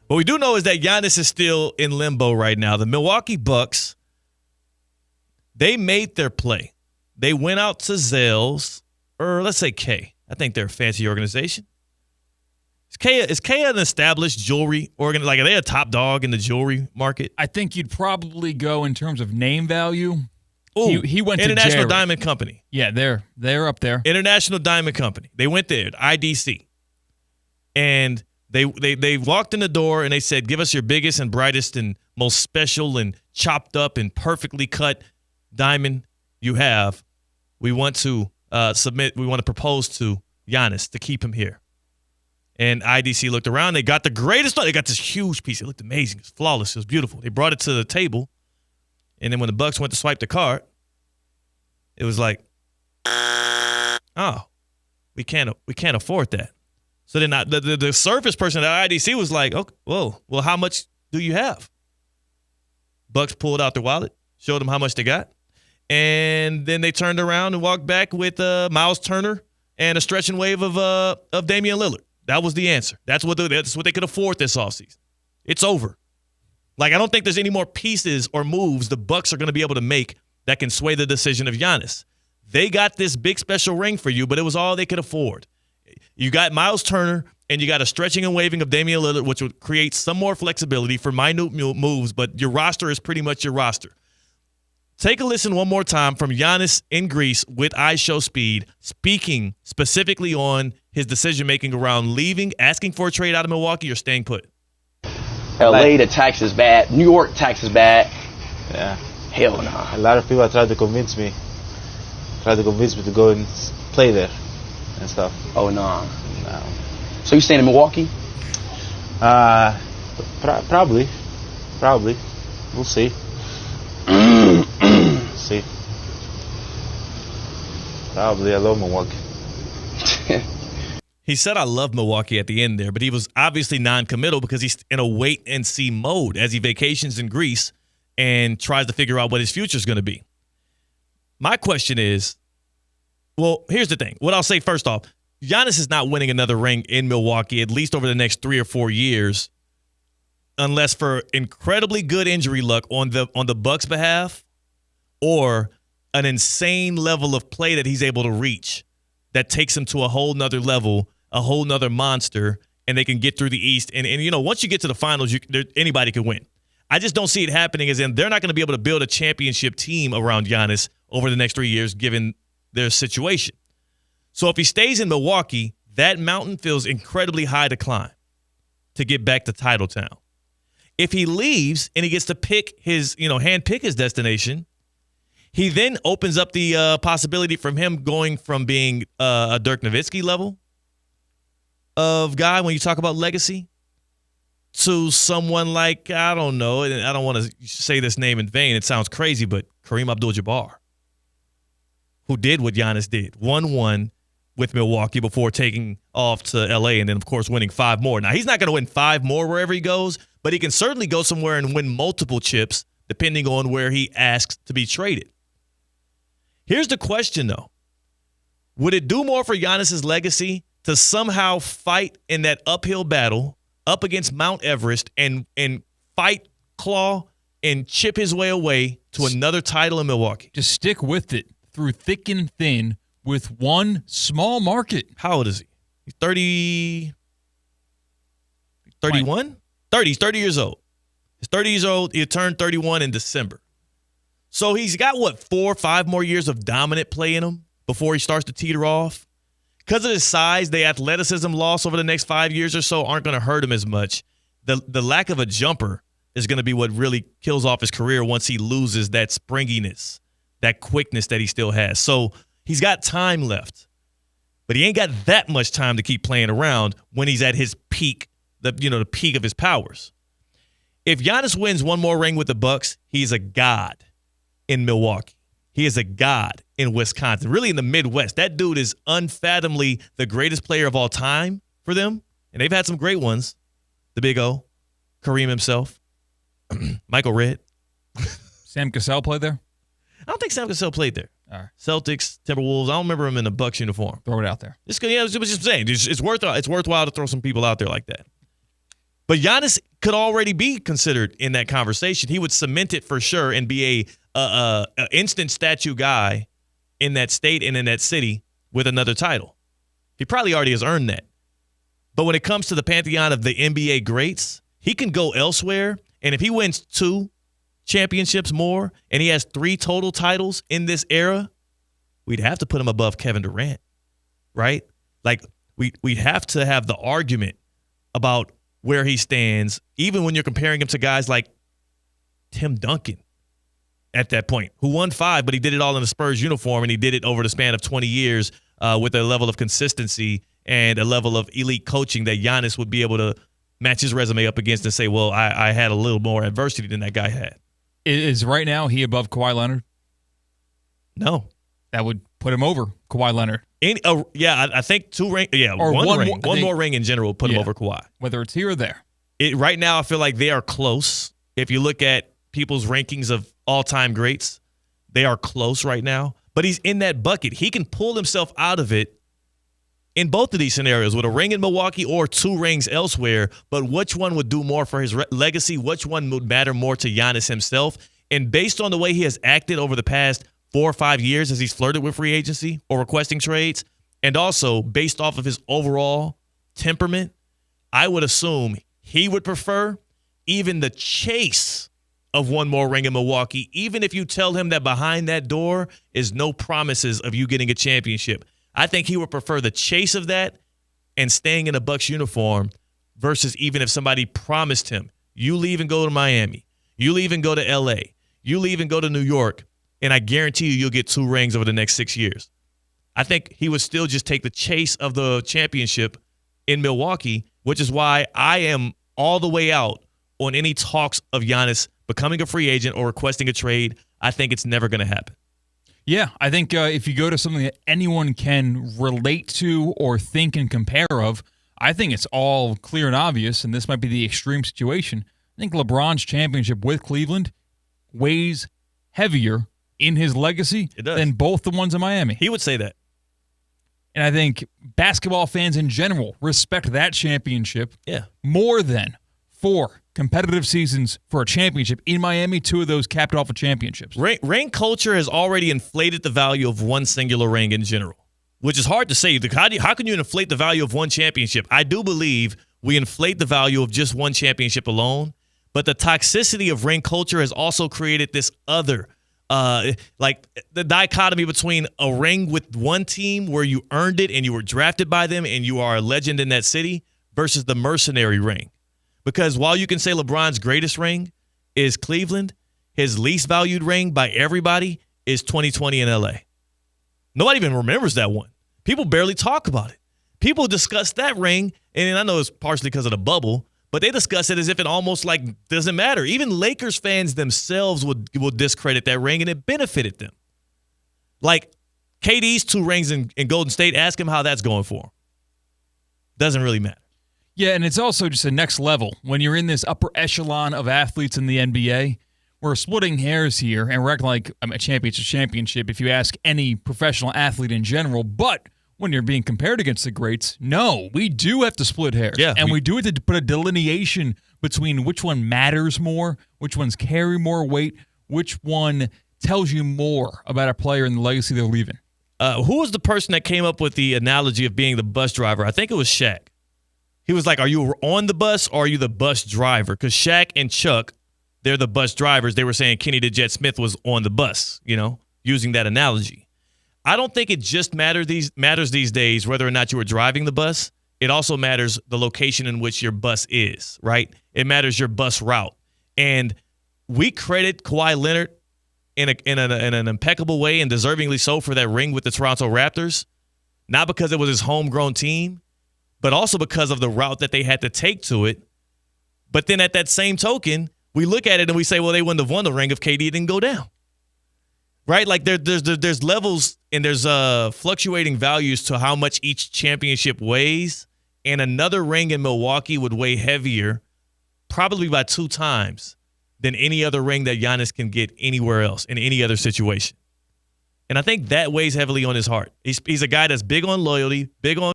What we do know is that Giannis is still in limbo right now. The Milwaukee Bucks, they made their play. They went out to Zales, or let's say K. I think they're a fancy organization. Is K an established jewelry organization? Like, are they a top dog in the jewelry market? I think you'd probably go in terms of name value. Ooh, he went to International Jared. Diamond Company. Yeah, they're up there. International Diamond Company. They went there, IDC. And they walked in the door and they said, give us your biggest and brightest and most special and chopped up and perfectly cut diamond you have. We want to propose to Giannis to keep him here. And IDC looked around. They got the greatest one. They got this huge piece. It looked amazing. It was flawless. It was beautiful. They brought it to the table. And then when the Bucks went to swipe the card, it was like, oh, we can't afford that. So then the surface person at IDC was like, okay, whoa, well, how much do you have? Bucks pulled out their wallet, showed them how much they got. And then they turned around and walked back with Miles Turner and a stretch and wave of Damian Lillard. That was the answer. That's what they could afford this offseason. It's over. Like, I don't think there's any more pieces or moves the Bucks are going to be able to make that can sway the decision of Giannis. They got this big special ring for you, but it was all they could afford. You got Miles Turner, and you got a stretching and waving of Damian Lillard, which would create some more flexibility for minute moves, but your roster is pretty much your roster. Take a listen one more time from Giannis in Greece with iShowSpeed, speaking specifically on his decision-making around leaving, asking for a trade out of Milwaukee, or staying put. LA, the tax is bad. New York, tax is bad. Yeah. Hell nah. A lot of people tried to convince me to go and play there and stuff. Oh, nah. No. So you staying in Milwaukee? Probably. We'll see. See. Probably. I love Milwaukee. He said, I love Milwaukee at the end there, but he was obviously non-committal because he's in a wait-and-see mode as he vacations in Greece and tries to figure out what his future is going to be. My question is, well, here's the thing. What I'll say first off, Giannis is not winning another ring in Milwaukee, at least over the next 3 or 4 years, unless for incredibly good injury luck on the Bucks' behalf or an insane level of play that he's able to reach that takes him to a whole nother level, a whole nother monster, and they can get through the East. And you know, once you get to the finals, anybody can win. I just don't see it happening, as in they're not going to be able to build a championship team around Giannis over the next 3 years, given their situation. So if he stays in Milwaukee, that mountain feels incredibly high to climb to get back to Titletown. If he leaves and he gets to pick his, handpick his destination, he then opens up the possibility from him going from being a Dirk Nowitzki level of guy when you talk about legacy to someone like, I don't know, and I don't want to say this name in vain. It sounds crazy, but Kareem Abdul-Jabbar, who did what Giannis did, 1-1 with Milwaukee before taking off to L.A. and then, of course, winning 5 more. Now, he's not going to win 5 more wherever he goes, but he can certainly go somewhere and win multiple chips depending on where he asks to be traded. Here's the question, though. Would it do more for Giannis's legacy to somehow fight in that uphill battle up against Mount Everest and fight, claw, and chip his way away to another title in Milwaukee? Just stick with it through thick and thin with one small market. How old is he? He's 30, 31? 30. He's 30 years old. He's 30 years old. He'll turn 31 in December. So he's got, 4 or 5 more years of dominant play in him before he starts to teeter off. Because of his size, the athleticism loss over the next 5 years or so aren't going to hurt him as much. The lack of a jumper is going to be what really kills off his career once he loses that springiness, that quickness that he still has. So he's got time left, but he ain't got that much time to keep playing around when he's at his peak, the peak of his powers. If Giannis wins one more ring with the Bucks, he's a god in Milwaukee. He is a god in Wisconsin, really in the Midwest. That dude is unfathomably the greatest player of all time for them, and they've had some great ones. The Big O, Kareem himself, Michael Redd. Sam Cassell played there? I don't think Sam Cassell played there. All right. Celtics, Timberwolves. I don't remember him in a Bucks uniform. Throw it out there. It was just saying. It's worthwhile to throw some people out there like that. But Giannis could already be considered in that conversation. He would cement it for sure and be a instant statue guy in that state and in that city with another title. He probably already has earned that. But when it comes to the pantheon of the NBA greats, he can go elsewhere. And if he wins 2 championships more and he has 3 total titles in this era, we'd have to put him above Kevin Durant, right? Like we'd have to have the argument about where he stands, even when you're comparing him to guys like Tim Duncan at that point, who won 5, but he did it all in a Spurs uniform, and he did it over the span of 20 years with a level of consistency and a level of elite coaching that Giannis would be able to match his resume up against and say, well, I had a little more adversity than that guy had. Is right now he above Kawhi Leonard? No. That would put him over Kawhi Leonard. I think 2 rings. Yeah, or one more ring in general would put him over Kawhi. Whether it's here or there. Right now, I feel like they are close. If you look at people's rankings of all-time greats, they are close right now. But he's in that bucket. He can pull himself out of it in both of these scenarios, with a ring in Milwaukee or 2 rings elsewhere. But which one would do more for his legacy? Which one would matter more to Giannis himself? And based on the way he has acted over the past 4 or 5 years as he's flirted with free agency or requesting trades, and also based off of his overall temperament, I would assume he would prefer even the chase of one more ring in Milwaukee, even if you tell him that behind that door is no promises of you getting a championship. I think he would prefer the chase of that and staying in a Bucks uniform versus even if somebody promised him, you leave and go to Miami, you leave and go to L.A., you leave and go to New York, and I guarantee you'll get 2 rings over the next 6 years. I think he would still just take the chase of the championship in Milwaukee, which is why I am all the way out on any talks of Giannis becoming a free agent or requesting a trade. I think it's never going to happen. Yeah, I think if you go to something that anyone can relate to or think and compare of, I think it's all clear and obvious, and this might be the extreme situation. I think LeBron's championship with Cleveland weighs heavier in his legacy than both the ones in Miami. He would say that. And I think basketball fans in general respect that championship more than 4 competitive seasons for a championship in Miami, 2 of those capped off with championships. Ring culture has already inflated the value of one singular ring in general, which is hard to say. How can you inflate the value of one championship? I do believe we inflate the value of just one championship alone, but the toxicity of ring culture has also created this other like the dichotomy between a ring with one team where you earned it and you were drafted by them and you are a legend in that city versus the mercenary ring. Because while you can say LeBron's greatest ring is Cleveland, his least valued ring by everybody is 2020 in LA. Nobody even remembers that one. People barely talk about it. People discuss that ring, and I know it's partially because of the bubble, but they discuss it as if it almost like doesn't matter. Even Lakers fans themselves will discredit that ring, and it benefited them. Like KD's 2 rings in Golden State, ask him how that's going for him. Doesn't really matter. Yeah, and it's also just a next level. When you're in this upper echelon of athletes in the NBA, we're splitting hairs here, and we're acting like a championship if you ask any professional athlete in general, but when you're being compared against the greats, no, we do have to split hairs. Yeah, and we do have to put a delineation between which one matters more, which ones carry more weight, which one tells you more about a player and the legacy they're leaving. Who was the person that came up with the analogy of being the bus driver? I think it was Shaq. He was like, are you on the bus or are you the bus driver? Because Shaq and Chuck, they're the bus drivers. They were saying Kenny the Jet Smith was on the bus, using that analogy. I don't think it just matters these days whether or not you were driving the bus. It also matters the location in which your bus is, right? It matters your bus route. And we credit Kawhi Leonard in an impeccable way and deservingly so for that ring with the Toronto Raptors, not because it was his homegrown team, but also because of the route that they had to take to it. But then at that same token, we look at it and we say, well, they wouldn't have won the ring if KD didn't go down. Right? Like there's levels and there's fluctuating values to how much each championship weighs. And another ring in Milwaukee would weigh heavier, probably by 2 times, than any other ring that Giannis can get anywhere else in any other situation. And I think that weighs heavily on his heart. He's a guy that's big on loyalty, big on